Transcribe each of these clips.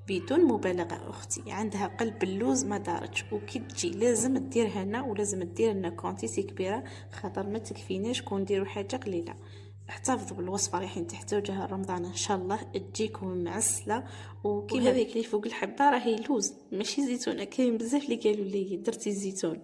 بدون مبالغه اختي عندها قلب اللوز ما دارتش، وكي تجي لازم دير هنا ولازم دير لنا كونتيتي كبيره خاطر ما تكفيناش كون نديروا حاجه قليله. احتفظوا بالوصفه رايحين تحتاجوها رمضان ان شاء الله تجيكم معسله. وكيما هذيك اللي فوق الحبه راهي لوز ماشي زيتونه، كاين بزاف اللي قالوا لي درتي الزيتون.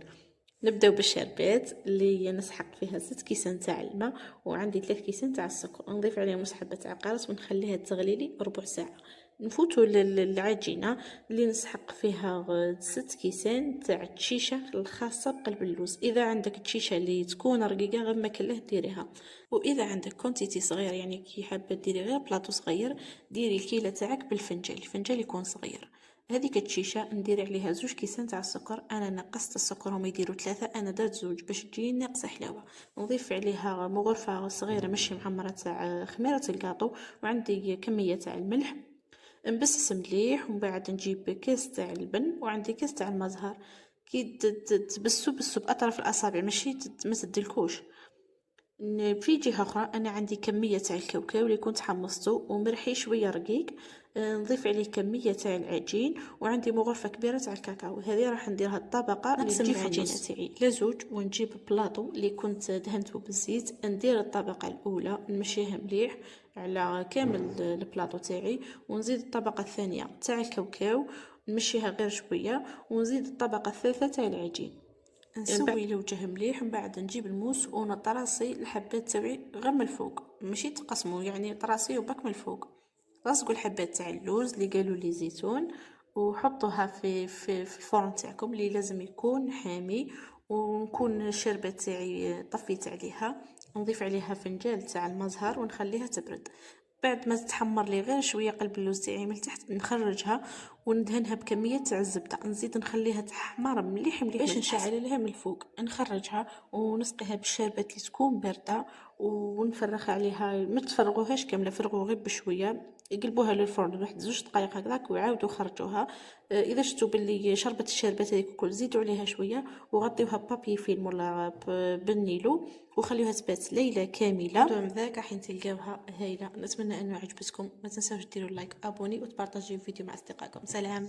نبداو بالشربات اللي نسحق فيها 6 كيسان تاع الماء، وعندي 3 كيسان تاع السكر، نضيف عليهم مسحبه تاع قارص ونخليها تغلي لي ربع ساعه. نفوتوا للعجينه اللي نسحق فيها 6 كيسان تاع التشيشه الخاصه بقلب اللوز. اذا عندك التشيشه اللي تكون رقيقه غير ما كله ديريها، واذا عندك كونتيتي صغير يعني كي حابه ديري غير بلاطو صغير ديري الكيله تاعك بالفنجان، الفنجان يكون صغير. هذيك التشيشه ندير عليها 2 كيسان تاع السكر، انا نقصت السكر هما يديروا 3 انا درت 2 باش تجي ناقصه حلاوه. نضيف عليها مغرفه صغيره ماشي معمره تاع خميره الكاطو، وعندي كميه تاع الملح نبسس مليح. ومن بعد نجيب كاس تاع البن وعندي كاس تاع المزهر. كي تبسو باطراف الاصابع ماشي ما تدلكوش. في جهه اخرى انا عندي كميه تاع الكاوكاو اللي كنت حمصته ومرحي شويه رقيق، نضيف عليه كميه تاع العجين، وعندي مغرفه كبيره تاع الكاكاو. هذه راح نديرها الطبقه اللي نقسم العجينه تاعي لزوج، ونجيب بلاطو اللي كنت دهنته بالزيت ندير الطبقه الاولى نمشيها مليح على كامل البلاطو تاعي، ونزيد الطبقه الثانيه تاع الكاوكاو نمشيها غير شويه، ونزيد الطبقه الثالثه تاع العجين نسوي الوجه مليح. من بعد نجيب الموس ونطراسي الحبات تاعي غير من الفوق ماشي تقسموا، يعني طراسي وباك من الفوق. لصقوا الحبات تاع اللوز اللي قالوا لي زيتون وحطوها في الفرن تاعكم اللي لازم يكون حامي، ونكون الشربة تاعي طفيت عليها. نضيف عليها فنجان تاع المزهر ونخليها تبرد. بعد ما تتحمر لي غير شويه قلب اللوز تاعي من تحت نخرجها وندهنها بكميه تاع الزبده، نزيد نخليها تحمر مليح مليح باش نشعل لها من الفوق. نخرجها ونسقيها بالشربات اللي تكون بارده، ونفرغ عليها ما تفرغوهاش كامله، فرغوا غير بشويه، يقلبوها للفرن واحد 2 دقائق هكذاك وعاودوا خرجوها. اذا شفتوا باللي شربت الشربات هذيك الكل زيدوا عليها شويه وغطيوها بابي فيلم ولا بالنيلو وخليوها تبات ليله كامله. دوم ذاك راح تلقاوها هايله. نتمنى انه عجبتكم، ما تنساوش ديروا لايك ابوني وتبارطاجيو الفيديو مع اصدقائكم. سلام.